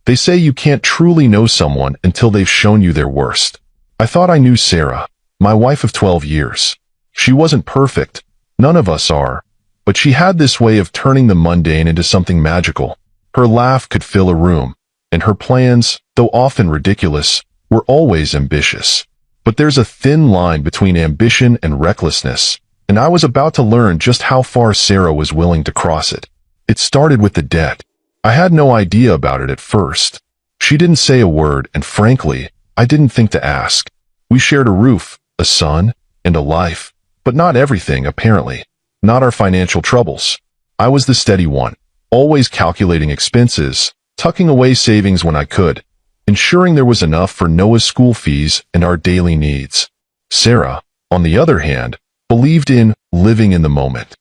They say you can't truly know someone until they've shown you their worst. I thought I knew Sarah, my wife of 12 years. She wasn't perfect. None of us are. But she had this way of turning the mundane into something magical. Her laugh could fill a room, and her plans, though often ridiculous, were always ambitious. But there's a thin line between ambition and recklessness, and I was about to learn just how far Sarah was willing to cross it. It started with the debt. I had no idea about it at first. She didn't say a word, and frankly, I didn't think to ask. We shared a roof, a son, and a life, but not everything, apparently. Not our financial troubles. I was the steady one, always calculating expenses, tucking away savings when I could, ensuring there was enough for Noah's school fees and our daily needs. Sarah, on the other hand, believed in living in the moment.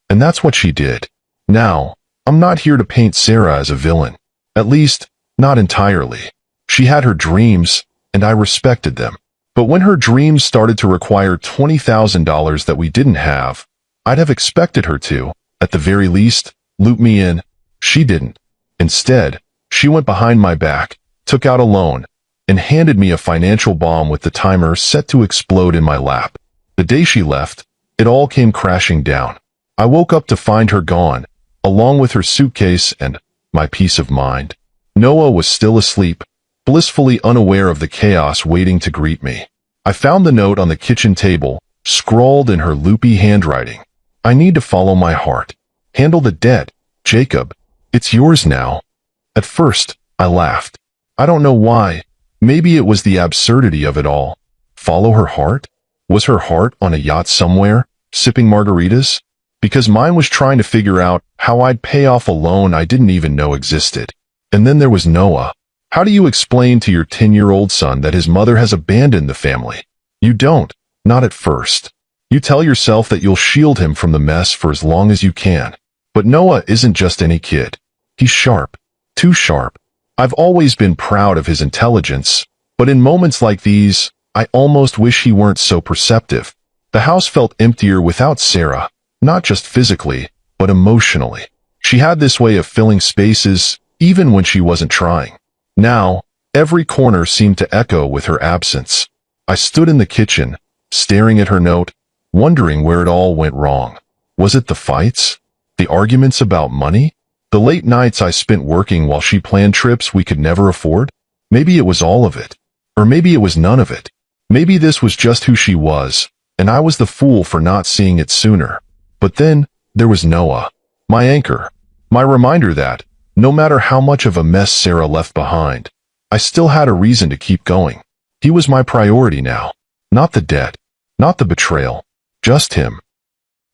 And that's what she did. Now, I'm not here to paint Sarah as a villain. At least, not entirely. She had her dreams, and I respected them. But when her dreams started to require $20,000 that we didn't have, I'd have expected her to, at the very least, loop me in. She didn't. Instead, she went behind my back, took out a loan, and handed me a financial bomb with the timer set to explode in my lap. The day she left, it all came crashing down. I woke up to find her gone, along with her suitcase and my peace of mind. Noah was still asleep, blissfully unaware of the chaos waiting to greet me. I found the note on the kitchen table, scrawled in her loopy handwriting. I need to follow my heart. Handle the debt, Jacob. It's yours now. At first, I laughed. I don't know why. Maybe it was the absurdity of it all. Follow her heart? Was her heart on a yacht somewhere, sipping margaritas? Because mine was trying to figure out how I'd pay off a loan I didn't even know existed. And then there was Noah. How do you explain to your 10-year-old son that his mother has abandoned the family? You don't, not at first. You tell yourself that you'll shield him from the mess for as long as you can. But Noah isn't just any kid. He's sharp. Too sharp. I've always been proud of his intelligence, but in moments like these, I almost wish he weren't so perceptive. The house felt emptier without Sarah, not just physically, but emotionally. She had this way of filling spaces, even when she wasn't trying. Now, every corner seemed to echo with her absence. I stood in the kitchen, staring at her note, wondering where it all went wrong. Was it the fights? The arguments about money? The late nights I spent working while she planned trips we could never afford? Maybe it was all of it. Or maybe it was none of it. Maybe this was just who she was, and I was the fool for not seeing it sooner. But then, there was Noah. My anchor. My reminder that, no matter how much of a mess Sarah left behind, I still had a reason to keep going. He was my priority now. Not the debt. Not the betrayal. Just him.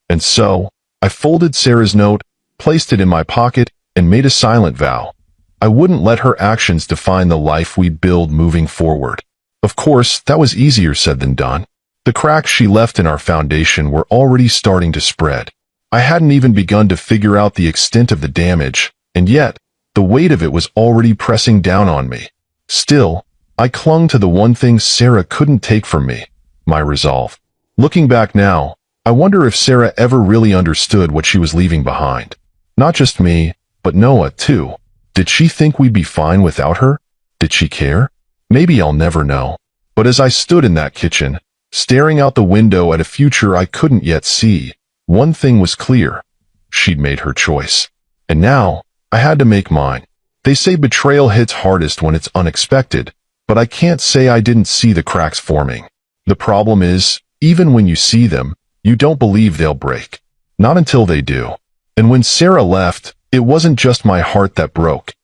And so, I folded Sarah's note, placed it in my pocket, and made a silent vow. I wouldn't let her actions define the life we'd build moving forward. Of course, that was easier said than done. The cracks she left in our foundation were already starting to spread. I hadn't even begun to figure out the extent of the damage, and yet, the weight of it was already pressing down on me. Still, I clung to the one thing Sarah couldn't take from me, my resolve. Looking back now, I wonder if Sarah ever really understood what she was leaving behind. Not just me, but Noah too. Did she think we'd be fine without her? Did she care? Maybe I'll never know. But as I stood in that kitchen, staring out the window at a future I couldn't yet see, one thing was clear. She'd made her choice. And now, I had to make mine. They say betrayal hits hardest when it's unexpected, but I can't say I didn't see the cracks forming. The problem is, even when you see them, you don't believe they'll break. Not until they do. And when Sarah left, it wasn't just my heart that broke.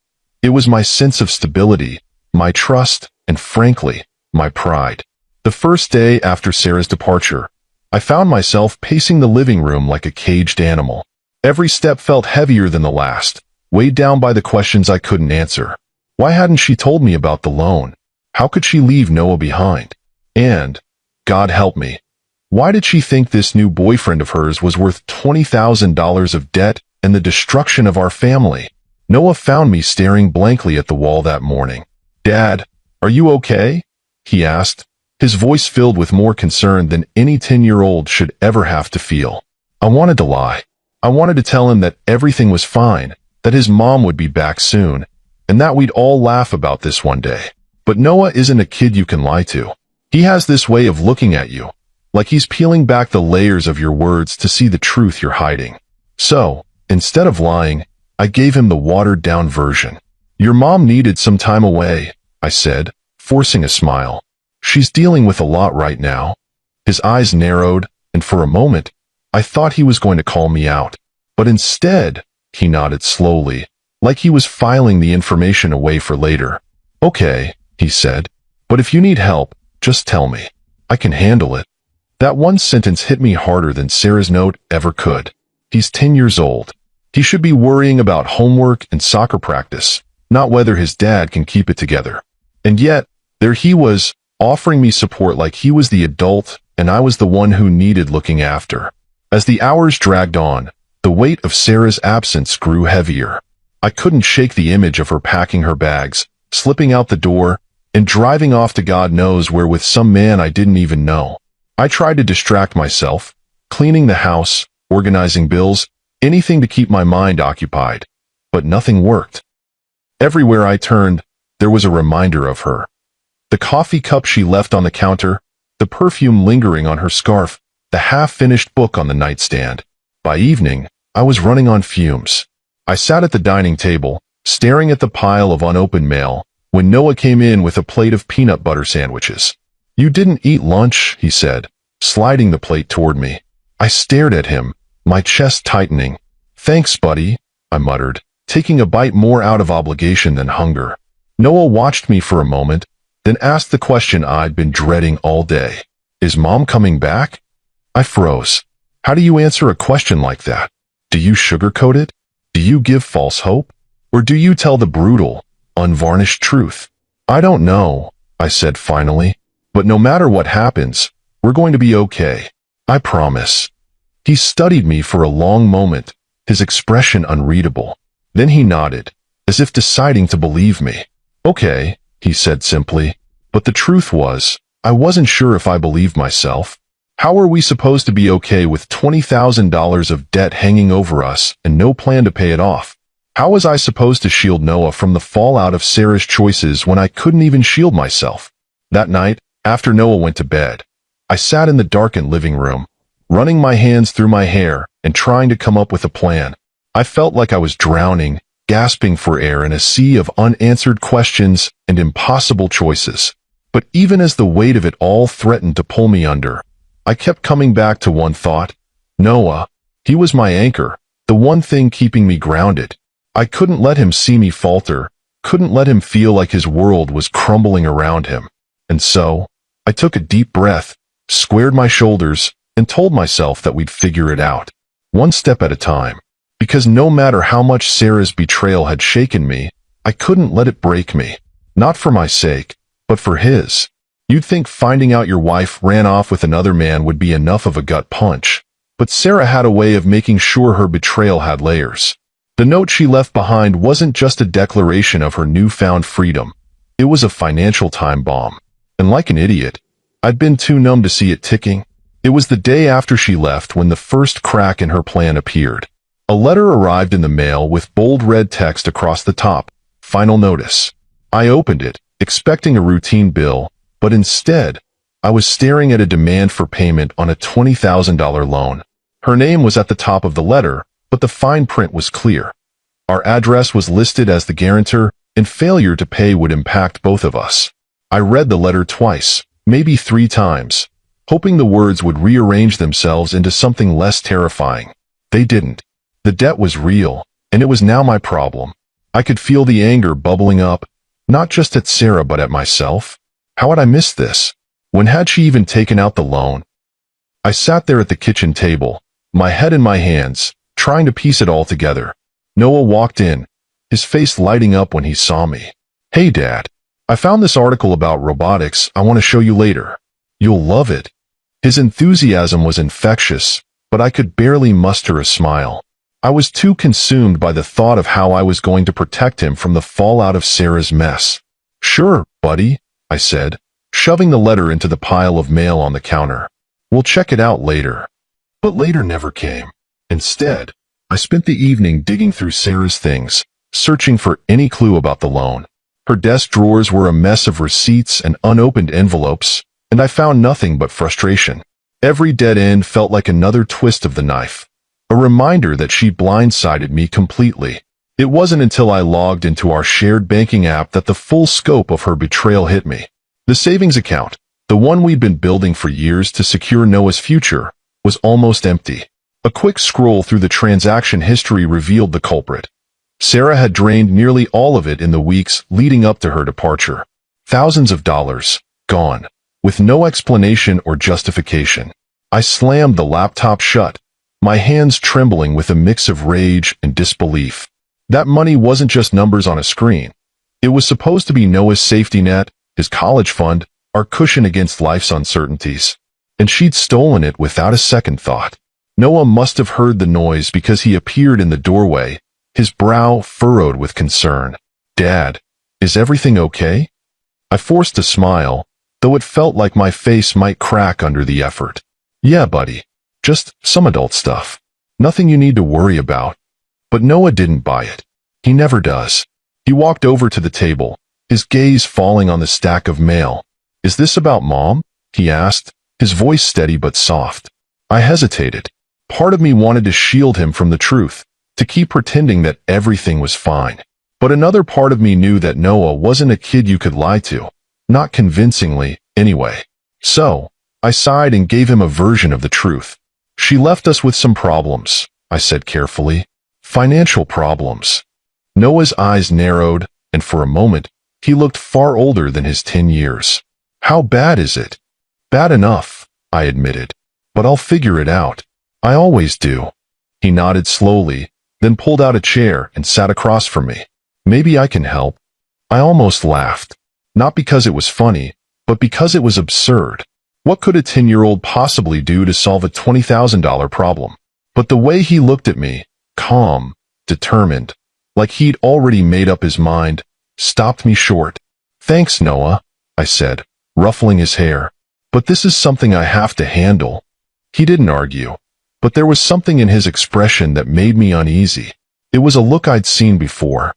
It was my sense of stability, my trust, and frankly, my pride. The first day after Sarah's departure, I found myself pacing the living room like a caged animal. Every step felt heavier than the last, weighed down by the questions I couldn't answer. Why hadn't she told me about the loan? How could she leave Noah behind? And, God help me, why did she think this new boyfriend of hers was worth $20,000 of debt and the destruction of our family? Noah found me staring blankly at the wall that morning. "Dad, are you okay?" he asked, his voice filled with more concern than any 10-year-old should ever have to feel. I wanted to lie. I wanted to tell him that everything was fine, that his mom would be back soon, and that we'd all laugh about this one day. But Noah isn't a kid you can lie to. He has this way of looking at you, like he's peeling back the layers of your words to see the truth you're hiding. So, instead of lying, I gave him the watered-down version. Your mom needed some time away, I said, forcing a smile. She's dealing with a lot right now. His eyes narrowed, and for a moment, I thought he was going to call me out. But instead, he nodded slowly, like he was filing the information away for later. Okay, he said, but if you need help, just tell me. I can handle it. That one sentence hit me harder than Sarah's note ever could. He's 10 years old. He should be worrying about homework and soccer practice, not whether his dad can keep it together. And yet, there he was, offering me support like he was the adult and I was the one who needed looking after. As the hours dragged on, the weight of Sarah's absence grew heavier. I couldn't shake the image of her packing her bags, slipping out the door, and driving off to God knows where with some man I didn't even know. I tried to distract myself, cleaning the house, organizing bills, anything to keep my mind occupied. But nothing worked. Everywhere I turned, there was a reminder of her. The coffee cup she left on the counter, the perfume lingering on her scarf, the half-finished book on the nightstand. By evening, I was running on fumes. I sat at the dining table, staring at the pile of unopened mail, when Noah came in with a plate of peanut butter sandwiches. You didn't eat lunch, he said, sliding the plate toward me. I stared at him, my chest tightening. Thanks, buddy, I muttered, taking a bite more out of obligation than hunger. Noah watched me for a moment, then asked the question I'd been dreading all day. Is Mom coming back? I froze. How do you answer a question like that? Do you sugarcoat it? Do you give false hope? Or do you tell the brutal, unvarnished truth? I don't know, I said finally, but no matter what happens, we're going to be okay. I promise. He studied me for a long moment, his expression unreadable. Then he nodded, as if deciding to believe me. Okay, he said simply, but the truth was, I wasn't sure if I believed myself. How were we supposed to be okay with $20,000 of debt hanging over us and no plan to pay it off? How was I supposed to shield Noah from the fallout of Sarah's choices when I couldn't even shield myself? That night, after Noah went to bed, I sat in the darkened living room, running my hands through my hair and trying to come up with a plan. I felt like I was drowning, gasping for air in a sea of unanswered questions and impossible choices. But even as the weight of it all threatened to pull me under, I kept coming back to one thought. Noah. He was my anchor, the one thing keeping me grounded. I couldn't let him see me falter, couldn't let him feel like his world was crumbling around him. And so, I took a deep breath, squared my shoulders, and told myself that we'd figure it out, one step at a time. Because no matter how much Sarah's betrayal had shaken me, I couldn't let it break me. Not for my sake, but for his. You'd think finding out your wife ran off with another man would be enough of a gut punch. But Sarah had a way of making sure her betrayal had layers. The note she left behind wasn't just a declaration of her newfound freedom. It was a financial time bomb. And like an idiot, I'd been too numb to see it ticking. It was the day after she left when the first crack in her plan appeared. A letter arrived in the mail with bold red text across the top. Final notice. I opened it, expecting a routine bill, but instead, I was staring at a demand for payment on a $20,000 loan. Her name was at the top of the letter, but the fine print was clear. Our address was listed as the guarantor, and failure to pay would impact both of us. I read the letter twice, maybe 3 times, hoping the words would rearrange themselves into something less terrifying. They didn't. The debt was real, and it was now my problem. I could feel the anger bubbling up, not just at Sarah but at myself. How had I missed this? When had she even taken out the loan? I sat there at the kitchen table, my head in my hands, trying to piece it all together. Noah walked in, his face lighting up when he saw me. Hey, Dad. I found this article about robotics I want to show you later. You'll love it. His enthusiasm was infectious, but I could barely muster a smile. I was too consumed by the thought of how I was going to protect him from the fallout of Sarah's mess. Sure, buddy, I said, shoving the letter into the pile of mail on the counter. We'll check it out later. But later never came. Instead, I spent the evening digging through Sarah's things, searching for any clue about the loan. Her desk drawers were a mess of receipts and unopened envelopes, and I found nothing but frustration. Every dead end felt like another twist of the knife, a reminder that she blindsided me completely. It wasn't until I logged into our shared banking app that the full scope of her betrayal hit me. The savings account, the one we'd been building for years to secure Noah's future, was almost empty. A quick scroll through the transaction history revealed the culprit. Sarah had drained nearly all of it in the weeks leading up to her departure. Thousands of dollars, gone, with no explanation or justification. I slammed the laptop shut, my hands trembling with a mix of rage and disbelief. That money wasn't just numbers on a screen. It was supposed to be Noah's safety net, his college fund, our cushion against life's uncertainties. And she'd stolen it without a second thought. Noah must have heard the noise because he appeared in the doorway, his brow furrowed with concern. "Dad, is everything okay?" I forced a smile, though it felt like my face might crack under the effort. "Yeah, buddy. Just some adult stuff. Nothing you need to worry about." But Noah didn't buy it. He never does. He walked over to the table, his gaze falling on the stack of mail. "Is this about Mom?" he asked, his voice steady but soft. I hesitated. Part of me wanted to shield him from the truth, to keep pretending that everything was fine. But another part of me knew that Noah wasn't a kid you could lie to. Not convincingly, anyway. So, I sighed and gave him a version of the truth. "She left us with some problems," I said carefully. "Financial problems." Noah's eyes narrowed, and for a moment, he looked far older than his 10 years. "How bad is it?" "Bad enough," I admitted. "But I'll figure it out. I always do." He nodded slowly, then pulled out a chair and sat across from me. "Maybe I can help." I almost laughed. Not because it was funny, but because it was absurd. What could a 10-year-old possibly do to solve a $20,000 problem? But the way he looked at me, calm, determined, like he'd already made up his mind, stopped me short. "Thanks, Noah," I said, ruffling his hair. "But this is something I have to handle." He didn't argue, but there was something in his expression that made me uneasy. It was a look I'd seen before.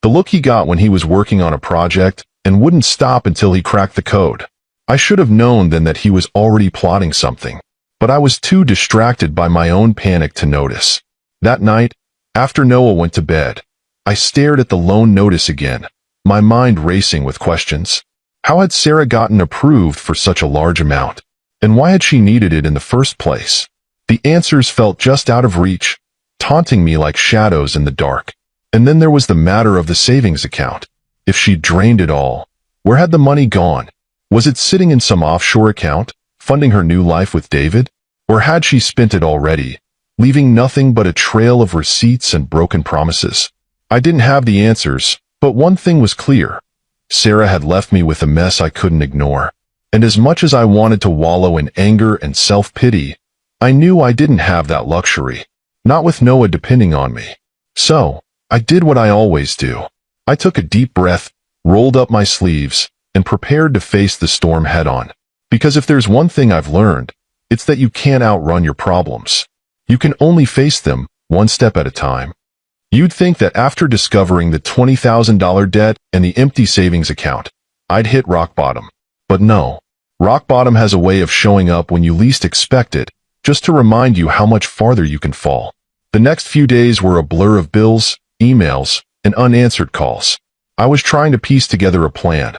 The look he got when he was working on a project and wouldn't stop until he cracked the code. I should have known then that he was already plotting something, but I was too distracted by my own panic to notice. That night, after Noah went to bed, I stared at the loan notice again, my mind racing with questions. How had Sarah gotten approved for such a large amount? And why had she needed it in the first place? The answers felt just out of reach, taunting me like shadows in the dark. And then there was the matter of the savings account. If she'd drained it all, where had the money gone? Was it sitting in some offshore account, funding her new life with David? Or had she spent it already, leaving nothing but a trail of receipts and broken promises? I didn't have the answers, but one thing was clear. Sarah had left me with a mess I couldn't ignore. And as much as I wanted to wallow in anger and self-pity, I knew I didn't have that luxury. Not with Noah depending on me. So, I did what I always do. I took a deep breath, rolled up my sleeves, and prepared to face the storm head-on. Because if there's one thing I've learned, it's that you can't outrun your problems. You can only face them one step at a time. You'd think that after discovering the $20,000 debt and the empty savings account, I'd hit rock bottom. But no. Rock bottom has a way of showing up when you least expect it, just to remind you how much farther you can fall. The next few days were a blur of bills, emails, and unanswered calls. I was trying to piece together a plan.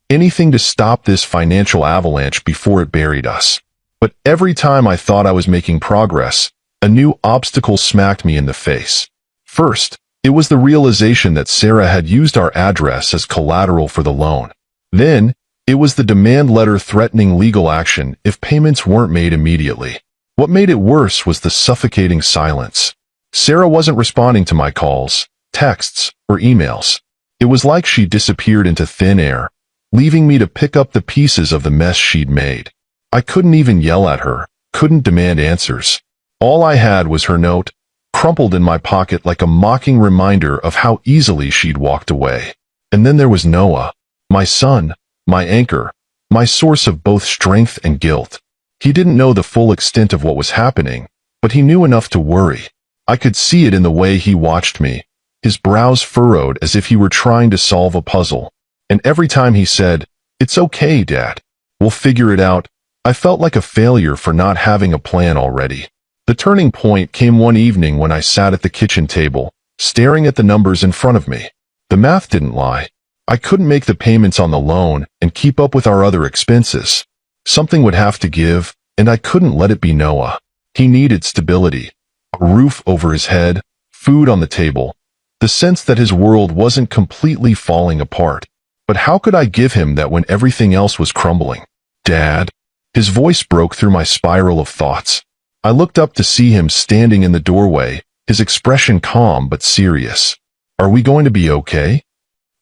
Anything to stop this financial avalanche before it buried us. But every time I thought I was making progress, a new obstacle smacked me in the face. First, it was the realization that Sarah had used our address as collateral for the loan. Then, it was the demand letter threatening legal action if payments weren't made immediately. What made it worse was the suffocating silence. Sarah wasn't responding to my calls, texts, or emails. It was like she disappeared into thin air, leaving me to pick up the pieces of the mess she'd made. I couldn't even yell at her, couldn't demand answers. All I had was her note, crumpled in my pocket like a mocking reminder of how easily she'd walked away. And then there was Noah, my son, my anchor, my source of both strength and guilt. He didn't know the full extent of what was happening, but he knew enough to worry. I could see it in the way he watched me, his brows furrowed as if he were trying to solve a puzzle. And every time he said, "It's okay, Dad. We'll figure it out," I felt like a failure for not having a plan already. The turning point came one evening when I sat at the kitchen table, staring at the numbers in front of me. The math didn't lie. I couldn't make the payments on the loan and keep up with our other expenses. Something would have to give, and I couldn't let it be Noah. He needed stability, a roof over his head, food on the table, the sense that his world wasn't completely falling apart. But how could I give him that when everything else was crumbling? "Dad?" His voice broke through my spiral of thoughts. I looked up to see him standing in the doorway, his expression calm but serious. "Are we going to be okay?"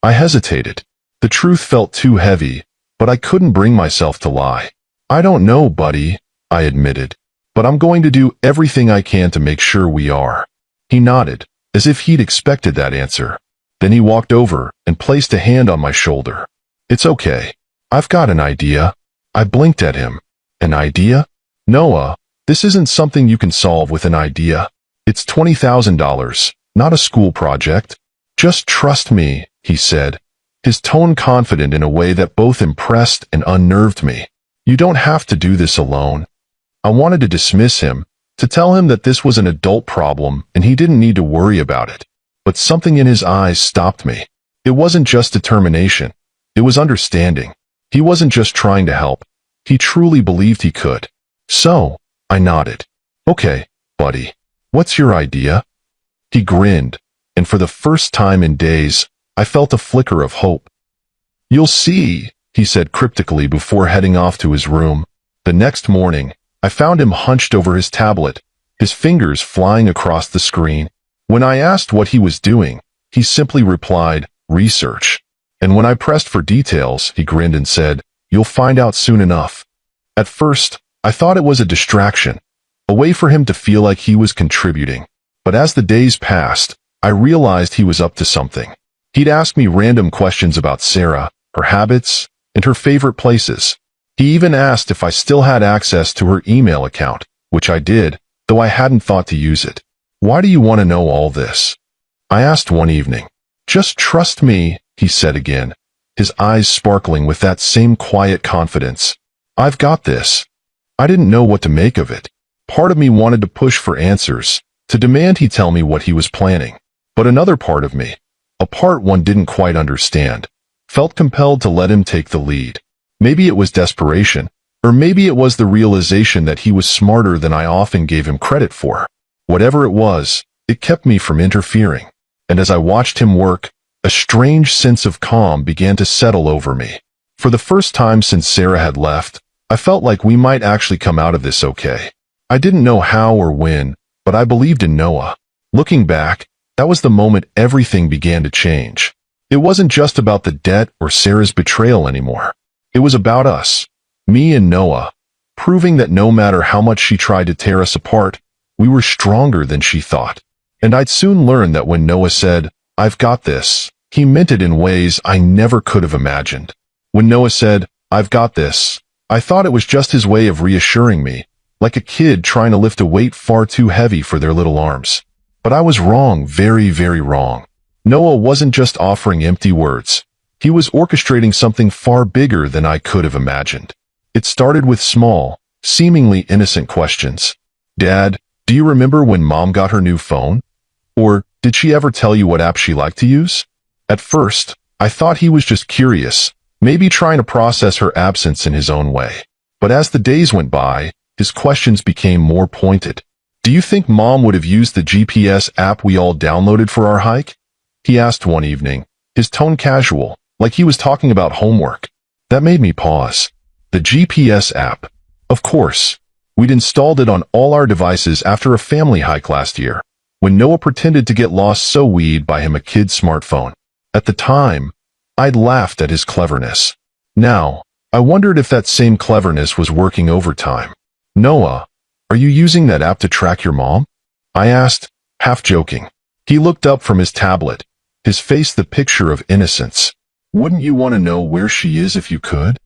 I hesitated. The truth felt too heavy, but I couldn't bring myself to lie. "I don't know, buddy," I admitted, "but I'm going to do everything I can to make sure we are." He nodded, as if he'd expected that answer. Then he walked over and placed a hand on my shoulder. "It's okay. I've got an idea." I blinked at him. "An idea?" "Noah, this isn't something you can solve with an idea. It's $20,000, not a school project. Just trust me," he said, his tone confident in a way that both impressed and unnerved me. "You don't have to do this alone." I wanted to dismiss him, to tell him that this was an adult problem and he didn't need to worry about it. But something in his eyes stopped me. It wasn't just determination. It was understanding. He wasn't just trying to help. He truly believed he could. "So," I nodded. "Okay, buddy. What's your idea?" He grinned, and for the first time in days, I felt a flicker of hope. "You'll see," he said cryptically before heading off to his room. The next morning, I found him hunched over his tablet, his fingers flying across the screen. When I asked what he was doing, he simply replied, "Research." And when I pressed for details, he grinned and said, "You'll find out soon enough." At first, I thought it was a distraction, a way for him to feel like he was contributing. But as the days passed, I realized he was up to something. He'd ask me random questions about Sarah, her habits, and her favorite places. He even asked if I still had access to her email account, which I did, though I hadn't thought to use it. "Why do you want to know all this?" I asked one evening. "Just trust me," he said again, his eyes sparkling with that same quiet confidence. "I've got this." I didn't know what to make of it. Part of me wanted to push for answers, to demand he tell me what he was planning. But another part of me, a part one didn't quite understand, felt compelled to let him take the lead. Maybe it was desperation, or maybe it was the realization that he was smarter than I often gave him credit for. Whatever it was, it kept me from interfering. And as I watched him work, a strange sense of calm began to settle over me. For the first time since Sarah had left, I felt like we might actually come out of this okay. I didn't know how or when, but I believed in Noah. Looking back, that was the moment everything began to change. It wasn't just about the debt or Sarah's betrayal anymore. It was about us, me and Noah, proving that no matter how much she tried to tear us apart, we were stronger than she thought. And I'd soon learn that when Noah said, "I've got this," he meant it in ways I never could have imagined. When Noah said, "I've got this," I thought it was just his way of reassuring me, like a kid trying to lift a weight far too heavy for their little arms. But I was wrong, very, very wrong. Noah wasn't just offering empty words. He was orchestrating something far bigger than I could have imagined. It started with small, seemingly innocent questions. "Dad, do you remember when Mom got her new phone? Or did she ever tell you what app she liked to use?" At first, I thought he was just curious, maybe trying to process her absence in his own way. But as the days went by, his questions became more pointed. "Do you think Mom would have used the GPS app we all downloaded for our hike?" he asked one evening, his tone casual, like he was talking about homework. That made me pause. The GPS app. Of course. We'd installed it on all our devices after a family hike last year, when Noah pretended to get lost so we'd buy him a kid's smartphone. At the time, I'd laughed at his cleverness. Now, I wondered if that same cleverness was working overtime. "Noah, are you using that app to track your mom?" I asked, half joking. He looked up from his tablet, his face the picture of innocence. "Wouldn't you want to know where she is if you could?"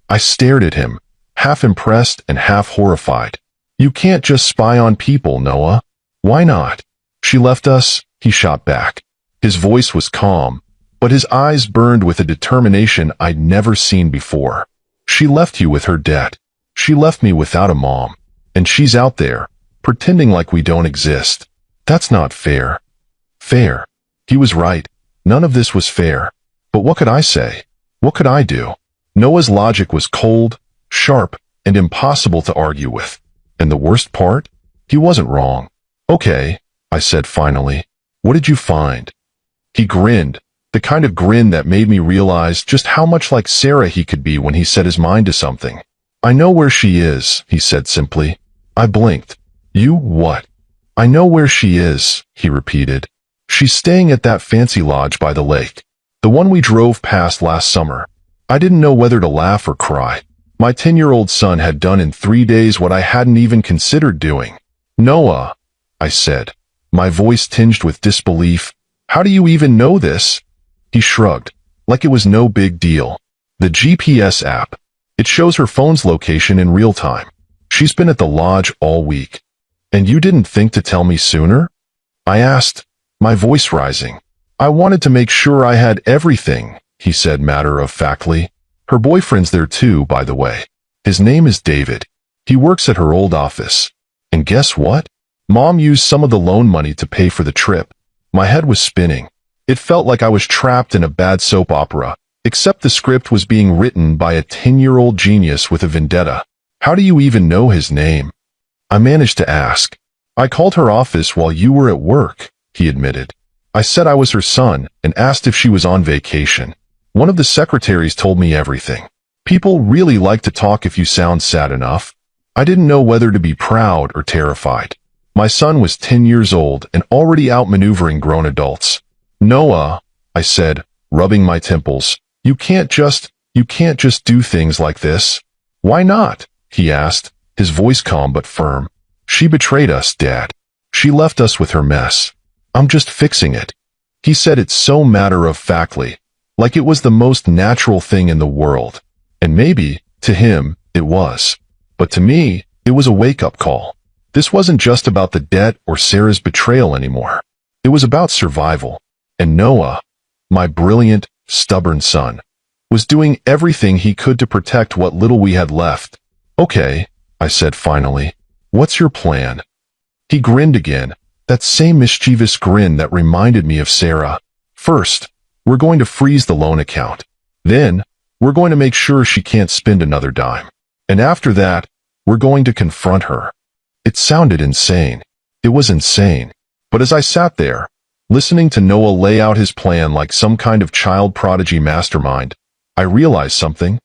I stared at him, half impressed and half horrified. "You can't just spy on people, Noah." "Why not?" "She left us," he shot back. His voice was calm, but his eyes burned with a determination I'd never seen before. She left you with her debt. She left me without a mom. And she's out there, pretending like we don't exist. That's not fair. Fair. He was right. None of this was fair. But what could I say? What could I do? Noah's logic was cold, sharp, and impossible to argue with. And the worst part? He wasn't wrong. Okay, I said finally. What did you find? He grinned, the kind of grin that made me realize just how much like Sarah he could be when he set his mind to something. I know where she is, he said simply. I blinked. You what? I know where she is, he repeated. She's staying at that fancy lodge by the lake. The one we drove past last summer. I didn't know whether to laugh or cry. My 10-year-old son had done in 3 days what I hadn't even considered doing. Noah, I said, my voice tinged with disbelief. How do you even know this? He shrugged, like it was no big deal. The GPS app. It shows her phone's location in real time. She's been at the lodge all week. And you didn't think to tell me sooner? I asked, my voice rising. I wanted to make sure I had everything, he said matter-of-factly. Her boyfriend's there too, by the way. His name is David. He works at her old office. And guess what? Mom used some of the loan money to pay for the trip. My head was spinning. It felt like I was trapped in a bad soap opera, except the script was being written by a 10-year-old genius with a vendetta. How do you even know his name? I managed to ask. I called her office while you were at work, he admitted. I said I was her son and asked if she was on vacation. One of the secretaries told me everything. People really like to talk if you sound sad enough. I didn't know whether to be proud or terrified. My son was 10 years old and already outmaneuvering grown adults. Noah, I said, rubbing my temples, you can't just do things like this. Why not? He asked, his voice calm but firm. She betrayed us, Dad. She left us with her mess. I'm just fixing it. He said it so matter-of-factly, like it was the most natural thing in the world. And maybe, to him, it was. But to me, it was a wake-up call. This wasn't just about the debt or Sarah's betrayal anymore. It was about survival. And Noah, my brilliant, stubborn son, was doing everything he could to protect what little we had left. Okay, I said finally. What's your plan? He grinned again, that same mischievous grin that reminded me of Sarah. First, we're going to freeze the loan account. Then, we're going to make sure she can't spend another dime. And after that, we're going to confront her. It sounded insane. It was insane. But as I sat there, listening to Noah lay out his plan like some kind of child prodigy mastermind, I realized something.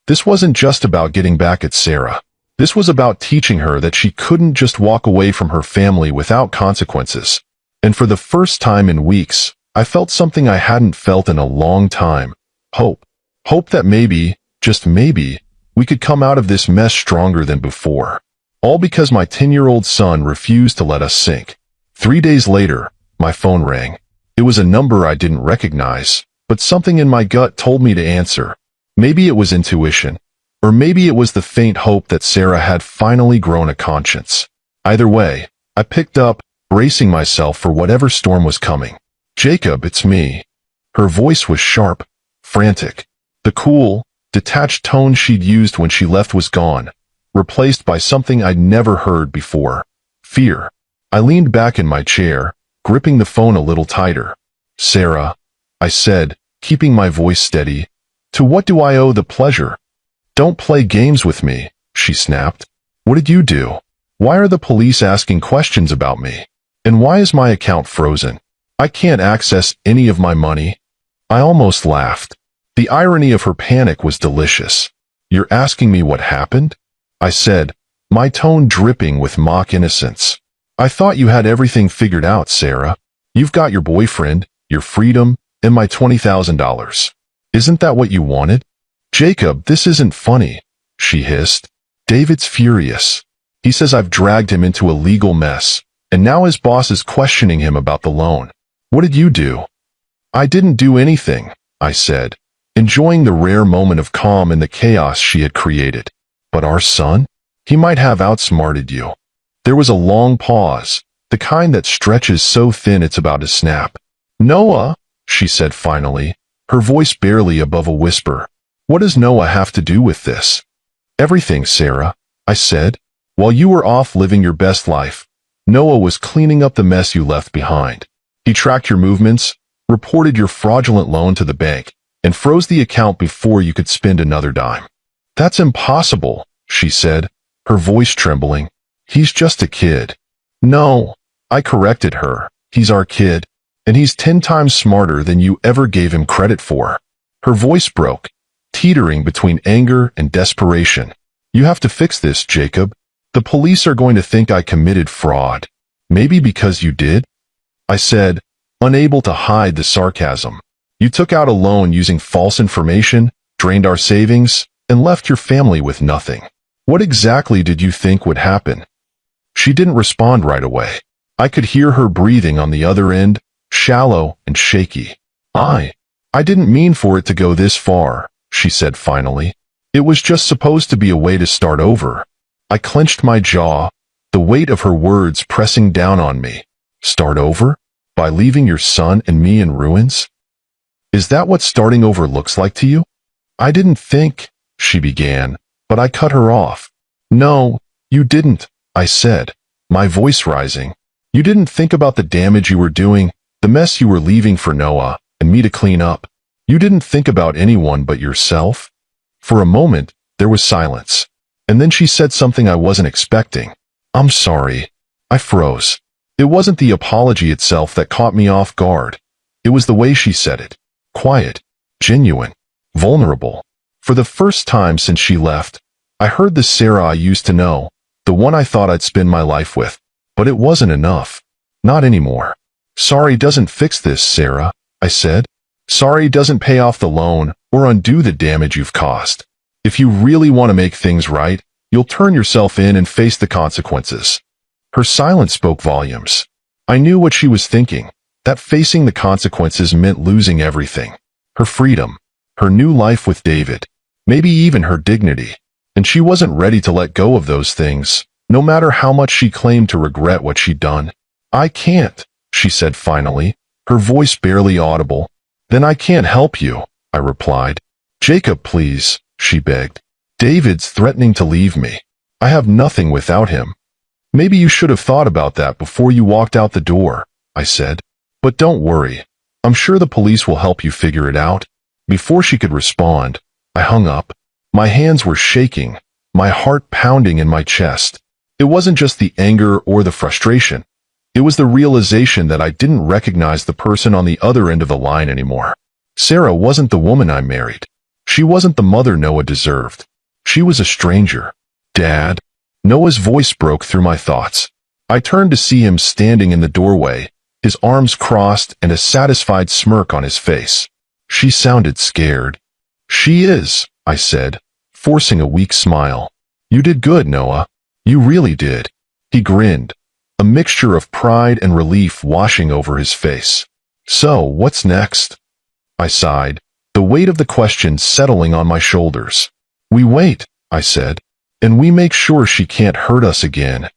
This wasn't just about getting back at Sarah. This was about teaching her that she couldn't just walk away from her family without consequences. And for the first time in weeks, I felt something I hadn't felt in a long time. Hope. Hope that maybe, just maybe, we could come out of this mess stronger than before. All because my 10-year-old son refused to let us sink. 3 days later, my phone rang. It was a number I didn't recognize, but something in my gut told me to answer. Maybe it was intuition, or maybe it was the faint hope that Sarah had finally grown a conscience. Either way, I picked up, bracing myself for whatever storm was coming. Jacob, it's me. Her voice was sharp, frantic. The cool, detached tone she'd used when she left was gone, replaced by something I'd never heard before. Fear. I leaned back in my chair, gripping the phone a little tighter. Sarah, I said, keeping my voice steady, to what do I owe the pleasure? Don't play games with me, she snapped. What did you do? Why are the police asking questions about me? And why is my account frozen? I can't access any of my money. I almost laughed. The irony of her panic was delicious. You're asking me what happened? I said, my tone dripping with mock innocence. I thought you had everything figured out, Sarah. You've got your boyfriend, your freedom, and my $20,000. Isn't that what you wanted? Jacob, this isn't funny, she hissed. David's furious. He says I've dragged him into a legal mess, and now his boss is questioning him about the loan. What did you do? I didn't do anything, I said, enjoying the rare moment of calm in the chaos she had created. But our son? He might have outsmarted you. There was a long pause, the kind that stretches so thin it's about to snap. Noah, she said finally, her voice barely above a whisper. What does Noah have to do with this? Everything, Sarah, I said. While you were off living your best life, Noah was cleaning up the mess you left behind. He tracked your movements, reported your fraudulent loan to the bank, and froze the account before you could spend another dime. That's impossible, she said, her voice trembling. He's just a kid. No, I corrected her. He's our kid, and he's 10 times smarter than you ever gave him credit for. Her voice broke, teetering between anger and desperation. You have to fix this, Jacob. The police are going to think I committed fraud. Maybe because you did? I said, unable to hide the sarcasm. You took out a loan using false information, drained our savings, and left your family with nothing. What exactly did you think would happen? She didn't respond right away. I could hear her breathing on the other end, shallow and shaky. I didn't mean for it to go this far, she said finally. It was just supposed to be a way to start over. I clenched my jaw, the weight of her words pressing down on me. Start over? By leaving your son and me in ruins? Is that what starting over looks like to you? I didn't think, she began, but I cut her off. No, you didn't, I said, my voice rising. You didn't think about the damage you were doing, the mess you were leaving for Noah and me to clean up. You didn't think about anyone but yourself? For a moment, there was silence. And then she said something I wasn't expecting. I'm sorry. I froze. It wasn't the apology itself that caught me off guard. It was the way she said it. Quiet, genuine, vulnerable. For the first time since she left, I heard the Sarah I used to know, the one I thought I'd spend my life with. But it wasn't enough. Not anymore. Sorry doesn't fix this, Sarah, I said. Sorry doesn't pay off the loan or undo the damage you've caused. If you really want to make things right, you'll turn yourself in and face the consequences. Her silence spoke volumes. I knew what she was thinking, that facing the consequences meant losing everything. Her freedom, her new life with David, maybe even her dignity. And she wasn't ready to let go of those things, no matter how much she claimed to regret what she'd done. I can't, she said finally, her voice barely audible. Then I can't help you, I replied. Jacob, please, she begged. David's threatening to leave me. I have nothing without him. Maybe you should have thought about that before you walked out the door, I said. But don't worry. I'm sure the police will help you figure it out. Before she could respond, I hung up. My hands were shaking, my heart pounding in my chest. It wasn't just the anger or the frustration. It was the realization that I didn't recognize the person on the other end of the line anymore. Sarah wasn't the woman I married. She wasn't the mother Noah deserved. She was a stranger. Dad? Noah's voice broke through my thoughts. I turned to see him standing in the doorway, his arms crossed and a satisfied smirk on his face. She sounded scared. She is, I said, forcing a weak smile. You did good, Noah. You really did. He grinned, a mixture of pride and relief washing over his face. So, what's next? I sighed, the weight of the question settling on my shoulders. We wait, I said, and we make sure she can't hurt us again.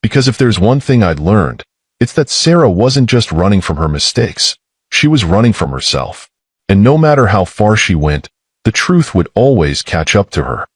Because if there's one thing I'd learned, it's that Sarah wasn't just running from her mistakes. She was running from herself. And no matter how far she went, the truth would always catch up to her.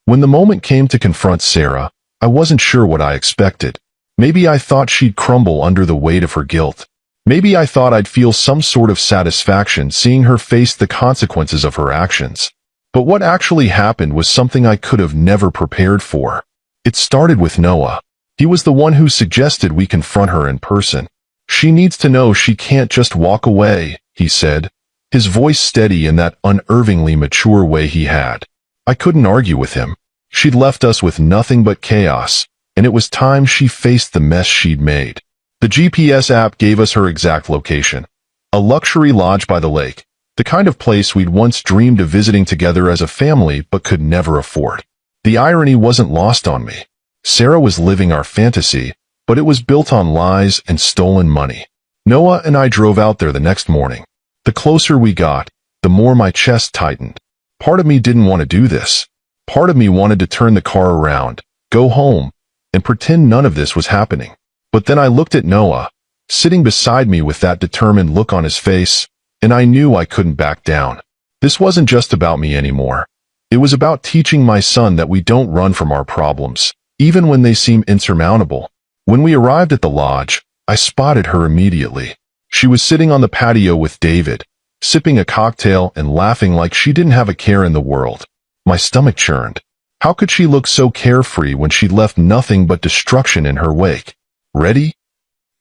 When the moment came to confront Sarah, I wasn't sure what I expected. Maybe I thought she'd crumble under the weight of her guilt. Maybe I thought I'd feel some sort of satisfaction seeing her face the consequences of her actions. But what actually happened was something I could have never prepared for. It started with Noah. He was the one who suggested we confront her in person. She needs to know she can't just walk away, he said, his voice steady in that unervingly mature way he had. I couldn't argue with him. She'd left us with nothing but chaos, and it was time she faced the mess she'd made. The GPS app gave us her exact location. A luxury lodge by the lake, the kind of place we'd once dreamed of visiting together as a family but could never afford. The irony wasn't lost on me. Sarah was living our fantasy, but it was built on lies and stolen money. Noah and I drove out there the next morning. The closer we got, the more my chest tightened. Part of me didn't want to do this. Part of me wanted to turn the car around, go home, and pretend none of this was happening. But then I looked at Noah, sitting beside me with that determined look on his face, and I knew I couldn't back down. This wasn't just about me anymore. It was about teaching my son that we don't run from our problems, even when they seem insurmountable. When we arrived at the lodge, I spotted her immediately. She was sitting on the patio with David, sipping a cocktail and laughing like she didn't have a care in the world. My stomach churned. How could she look so carefree when she'd left nothing but destruction in her wake? "Ready?"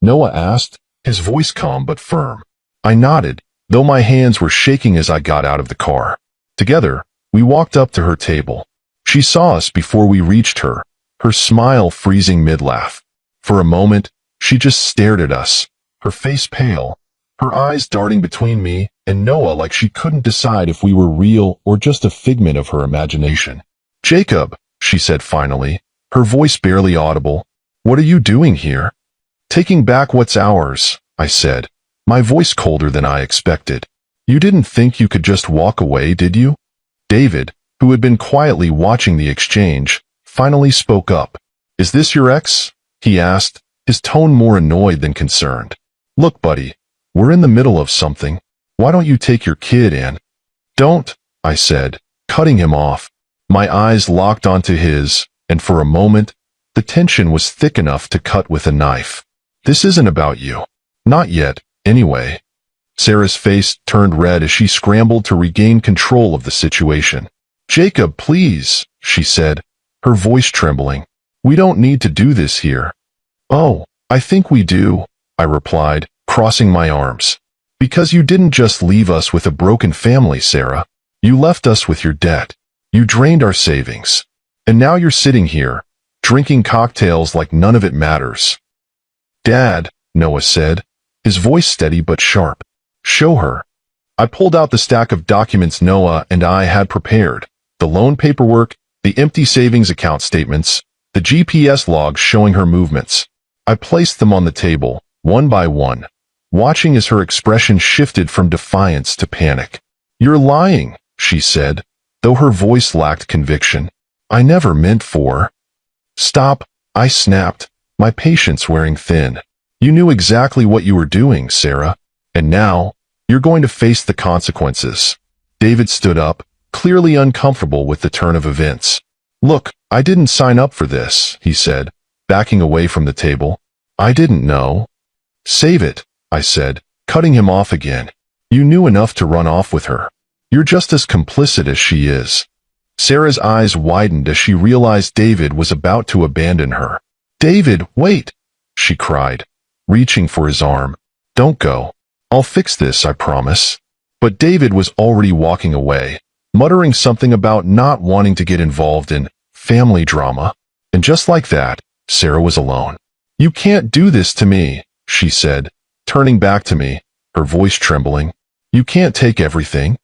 Noah asked, his voice calm but firm. I nodded, though my hands were shaking as I got out of the car. Together, we walked up to her table. She saw us before we reached her, her smile freezing mid-laugh. For a moment, she just stared at us, her face pale, her eyes darting between me and Noah like she couldn't decide if we were real or just a figment of her imagination. "Jacob," she said finally, her voice barely audible, "what are you doing here?" "Taking back what's ours," I said, my voice colder than I expected. "You didn't think you could just walk away, did you?" David, who had been quietly watching the exchange, finally spoke up. "Is this your ex?" he asked, his tone more annoyed than concerned. "Look, buddy, we're in the middle of something. Why don't you take your kid in?" "Don't," I said, cutting him off. My eyes locked onto his, and for a moment, the tension was thick enough to cut with a knife. "This isn't about you. Not yet, anyway." Sarah's face turned red as she scrambled to regain control of the situation. "Jacob, please," she said, her voice trembling. "We don't need to do this here." "Oh, I think we do," I replied, crossing my arms. "Because you didn't just leave us with a broken family, Sarah. You left us with your debt. You drained our savings. And now you're sitting here, drinking cocktails like none of it matters." "Dad," Noah said, his voice steady but sharp. "Show her." I pulled out the stack of documents Noah and I had prepared, the loan paperwork, the empty savings account statements, the GPS logs showing her movements. I placed them on the table, one by one, watching as her expression shifted from defiance to panic. "You're lying," she said, though her voice lacked conviction. "I never meant for." "Stop," I snapped, my patience wearing thin. "You knew exactly what you were doing, Sarah. And now, you're going to face the consequences." David stood up, clearly uncomfortable with the turn of events. "Look, I didn't sign up for this," he said, backing away from the table. "I didn't know." "Save it," I said, cutting him off again. "You knew enough to run off with her. You're just as complicit as she is." Sarah's eyes widened as she realized David was about to abandon her. "David, wait," she cried, reaching for his arm. "Don't go. I'll fix this, I promise." But David was already walking away, muttering something about not wanting to get involved in family drama. And just like that, Sarah was alone. "You can't do this to me," she said, turning back to me, her voice trembling. "You can't take everything."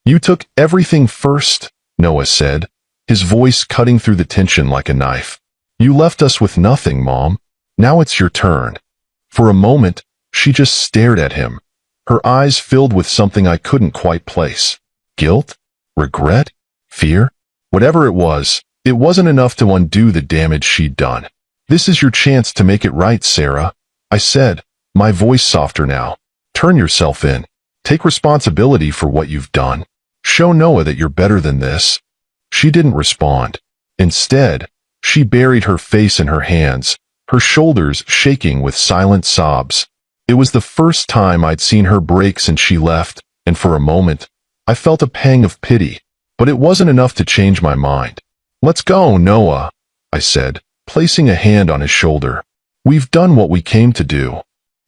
"You took everything first," Noah said, his voice cutting through the tension like a knife. "You left us with nothing, Mom. Now it's your turn." For a moment, she just stared at him, her eyes filled with something I couldn't quite place. Guilt? Regret? Fear? Whatever it wasn't enough to undo the damage she'd done. "This is your chance to make it right, Sarah," I said, my voice softer now. "Turn yourself in. Take responsibility for what you've done. Show Noah that you're better than this." She didn't respond. Instead, she buried her face in her hands, her shoulders shaking with silent sobs. It was the first time I'd seen her break since she left, and for a moment, I felt a pang of pity, but it wasn't enough to change my mind. "Let's go, Noah," I said, placing a hand on his shoulder. "We've done what we came to do."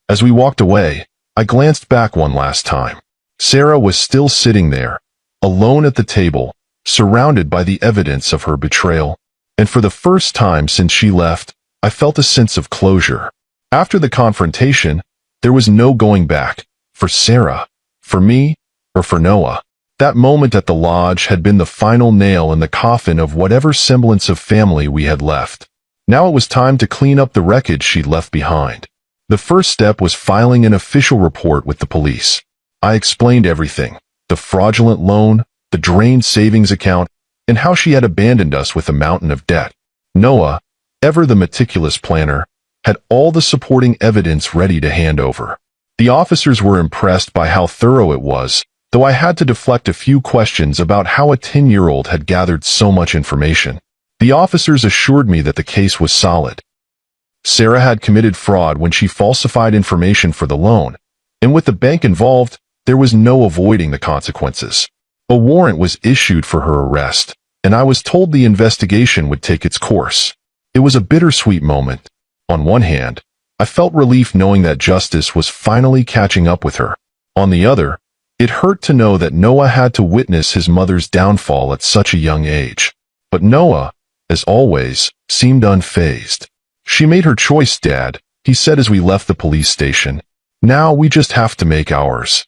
As we walked away, I glanced back one last time. Sarah was still sitting there, alone at the table, surrounded by the evidence of her betrayal. And for the first time since she left, I felt a sense of closure. After the confrontation, there was no going back, for Sarah, for me, or for Noah. That moment at the lodge had been the final nail in the coffin of whatever semblance of family we had left. Now it was time to clean up the wreckage she'd left behind. The first step was filing an official report with the police. I explained everything, the fraudulent loan, the drained savings account, and how she had abandoned us with a mountain of debt. Noah, ever the meticulous planner, had all the supporting evidence ready to hand over. The officers were impressed by how thorough it was, though I had to deflect a few questions about how a 10-year-old had gathered so much information. The officers assured me that the case was solid. Sarah had committed fraud when she falsified information for the loan, and with the bank involved, there was no avoiding the consequences. A warrant was issued for her arrest, and I was told the investigation would take its course. It was a bittersweet moment. On one hand, I felt relief knowing that justice was finally catching up with her. On the other, it hurt to know that Noah had to witness his mother's downfall at such a young age. But Noah, as always, seemed unfazed. "She made her choice, Dad," he said as we left the police station. "Now we just have to make ours."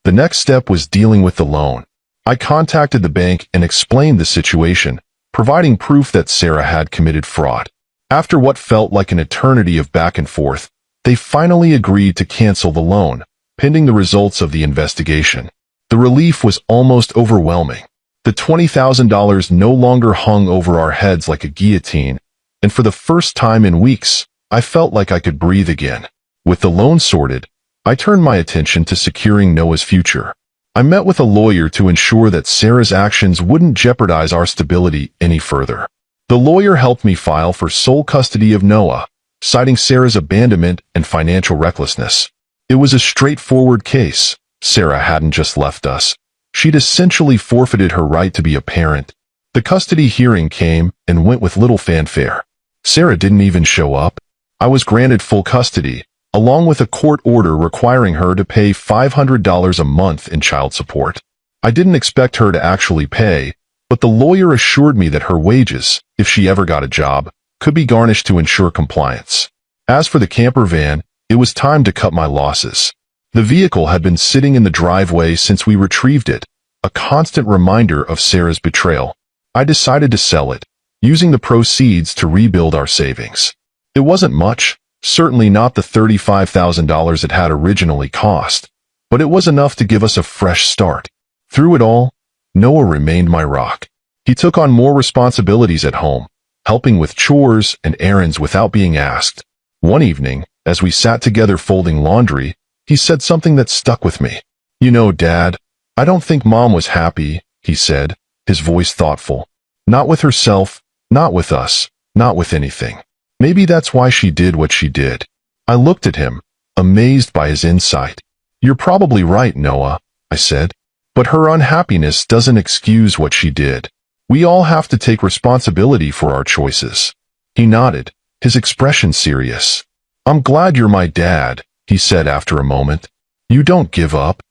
The next step was dealing with the loan. I contacted the bank and explained the situation, providing proof that Sarah had committed fraud. After what felt like an eternity of back and forth, they finally agreed to cancel the loan, pending the results of the investigation. The relief was almost overwhelming. The $20,000 no longer hung over our heads like a guillotine, and for the first time in weeks, I felt like I could breathe again. With the loan sorted, I turned my attention to securing Noah's future. I met with a lawyer to ensure that Sarah's actions wouldn't jeopardize our stability any further. The lawyer helped me file for sole custody of Noah, citing Sarah's abandonment and financial recklessness. It was a straightforward case. Sarah hadn't just left us. She'd essentially forfeited her right to be a parent. The custody hearing came and went with little fanfare. Sarah didn't even show up. I was granted full custody, along with a court order requiring her to pay $500 a month in child support. I didn't expect her to actually pay, but the lawyer assured me that her wages, if she ever got a job, could be garnished to ensure compliance. As for the camper van, it was time to cut my losses. The vehicle had been sitting in the driveway since we retrieved it, a constant reminder of Sarah's betrayal. I decided to sell it, using the proceeds to rebuild our savings. It wasn't much, certainly not the $35,000 it had originally cost, but it was enough to give us a fresh start. Through it all, Noah remained my rock. He took on more responsibilities at home, helping with chores and errands without being asked. One evening, as we sat together folding laundry, he said something that stuck with me. "You know, Dad, I don't think Mom was happy," he said, his voice thoughtful. "Not with herself, not with us, not with anything. Maybe that's why she did what she did." I looked at him, amazed by his insight. "You're probably right, Noah," I said. "But her unhappiness doesn't excuse what she did. We all have to take responsibility for our choices." He nodded, his expression serious. "I'm glad you're my dad," he said after a moment. "You don't give up."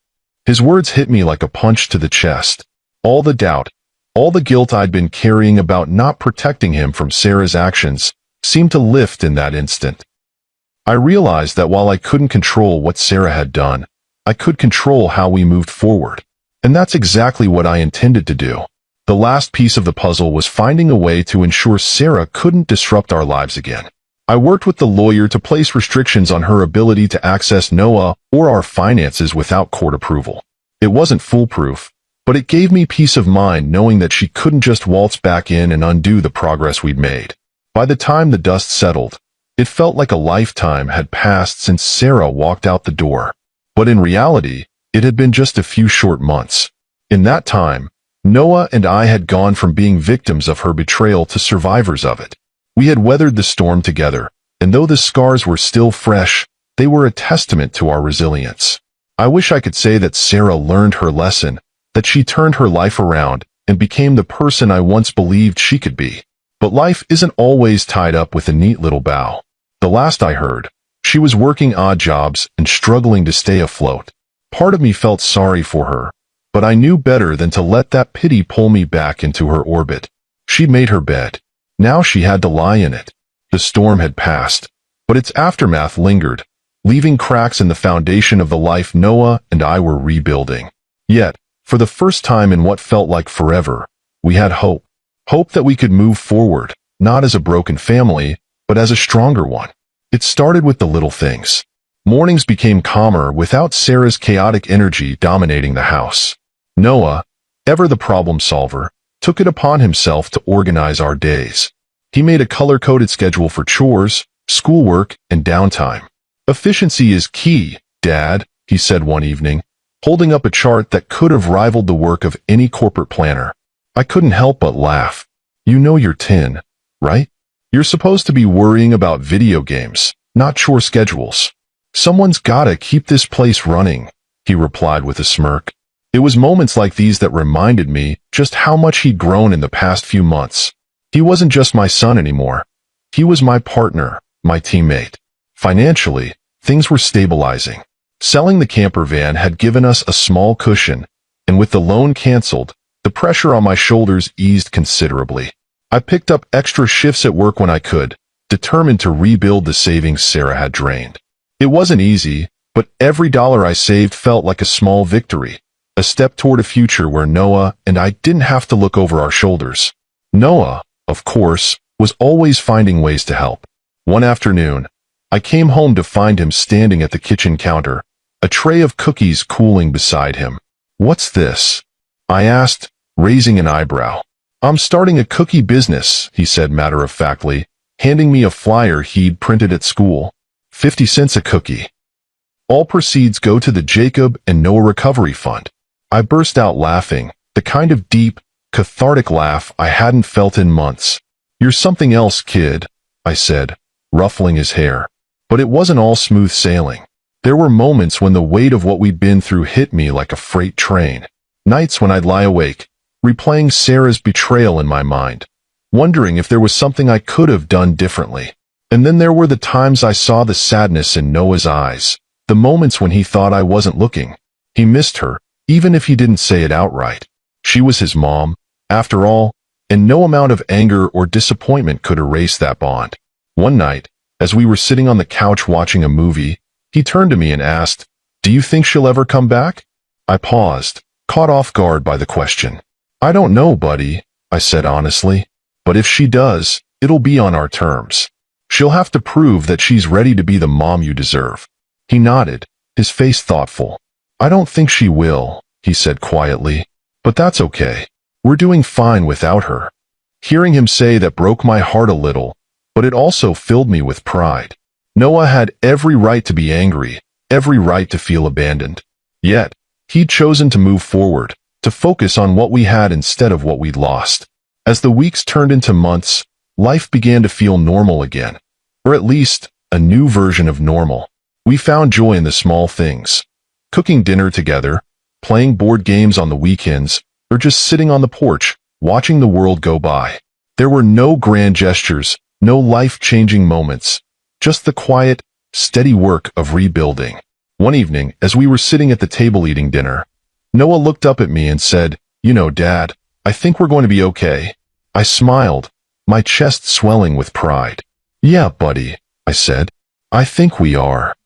His words hit me like a punch to the chest. All the doubt, all the guilt I'd been carrying about not protecting him from Sarah's actions seemed to lift in that instant. I realized that while I couldn't control what Sarah had done, I could control how we moved forward. And that's exactly what I intended to do. The last piece of the puzzle was finding a way to ensure Sarah couldn't disrupt our lives again. I worked with the lawyer to place restrictions on her ability to access Noah or our finances without court approval. It wasn't foolproof, but it gave me peace of mind knowing that she couldn't just waltz back in and undo the progress we'd made. By the time the dust settled, it felt like a lifetime had passed since Sarah walked out the door. But in reality, it had been just a few short months. In that time, Noah and I had gone from being victims of her betrayal to survivors of it. We had weathered the storm together, and though the scars were still fresh, they were a testament to our resilience. I wish I could say that Sarah learned her lesson, that she turned her life around and became the person I once believed she could be. But life isn't always tied up with a neat little bow. The last I heard, she was working odd jobs and struggling to stay afloat. Part of me felt sorry for her, but I knew better than to let that pity pull me back into her orbit. She'd made her bed. Now she had to lie in it. The storm had passed, but its aftermath lingered, leaving cracks in the foundation of the life Noah and I were rebuilding. Yet, for the first time in what felt like forever, we had hope. Hope that we could move forward, not as a broken family, but as a stronger one. It started with the little things. Mornings became calmer without Sarah's chaotic energy dominating the house. Noah, ever the problem solver, took it upon himself to organize our days. He made a color-coded schedule for chores, schoolwork, and downtime. Efficiency is key, Dad, he said one evening, holding up a chart that could have rivaled the work of any corporate planner. I couldn't help but laugh. You know you're 10, right? You're supposed to be worrying about video games, not chore schedules. Someone's gotta keep this place running, he replied with a smirk. It was moments like these that reminded me just how much he'd grown in the past few months. He wasn't just my son anymore. He was my partner, my teammate. Financially, things were stabilizing. Selling the camper van had given us a small cushion, and with the loan canceled, the pressure on my shoulders eased considerably. I picked up extra shifts at work when I could, determined to rebuild the savings Sarah had drained. It wasn't easy, but every dollar I saved felt like a small victory, a step toward a future where Noah and I didn't have to look over our shoulders. Noah, of course, was always finding ways to help. One afternoon, I came home to find him standing at the kitchen counter, a tray of cookies cooling beside him. "What's this?" I asked, raising an eyebrow. "I'm starting a cookie business," he said matter-of-factly, handing me a flyer he'd printed at school. 50 cents a cookie. All proceeds go to the Jacob and Noah Recovery Fund. I burst out laughing, the kind of deep, cathartic laugh I hadn't felt in months. "You're something else, kid," I said, ruffling his hair. But it wasn't all smooth sailing. There were moments when the weight of what we'd been through hit me like a freight train. Nights when I'd lie awake, replaying Sarah's betrayal in my mind, wondering if there was something I could have done differently. And then there were the times I saw the sadness in Noah's eyes, the moments when he thought I wasn't looking. He missed her, even if he didn't say it outright. She was his mom, after all, and no amount of anger or disappointment could erase that bond. One night, as we were sitting on the couch watching a movie, he turned to me and asked, "Do you think she'll ever come back?" I paused, caught off guard by the question. "I don't know, buddy," I said honestly. "But if she does, it'll be on our terms. She'll have to prove that she's ready to be the mom you deserve." He nodded, his face thoughtful. "I don't think she will," he said quietly. "But that's okay. We're doing fine without her." Hearing him say that broke my heart a little, but it also filled me with pride. Noah had every right to be angry, every right to feel abandoned. Yet, he'd chosen to move forward, to focus on what we had instead of what we'd lost. As the weeks turned into months, life began to feel normal again, or at least a new version of normal. We found joy in the small things, cooking dinner together, playing board games on the weekends, or just sitting on the porch, watching the world go by. There were no grand gestures, no life-changing moments, just the quiet, steady work of rebuilding. One evening, as we were sitting at the table eating dinner, Noah looked up at me and said, "You know, Dad, I think we're going to be okay." I smiled, my chest swelling with pride. "Yeah, buddy," I said. "I think we are."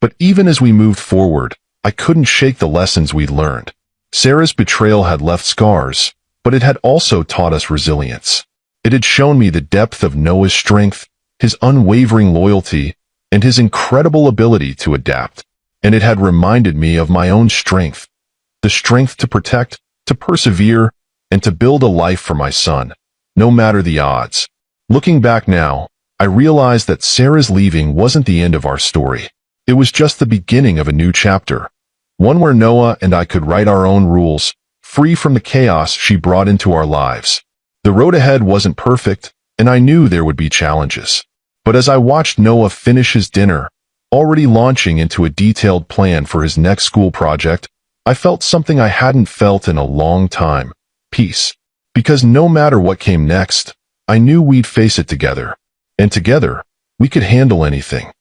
But even as we moved forward, I couldn't shake the lessons we'd learned. Sarah's betrayal had left scars, but it had also taught us resilience. It had shown me the depth of Noah's strength, his unwavering loyalty, and his incredible ability to adapt. And it had reminded me of my own strength, the strength to protect, to persevere, and to build a life for my son, no matter the odds. Looking back now, I realized that Sarah's leaving wasn't the end of our story. It was just the beginning of a new chapter, one where Noah and I could write our own rules, free from the chaos she brought into our lives. The road ahead wasn't perfect, and I knew there would be challenges. But as I watched Noah finish his dinner, already launching into a detailed plan for his next school project, I felt something I hadn't felt in a long time: peace. Because no matter what came next, I knew we'd face it together. And together, we could handle anything.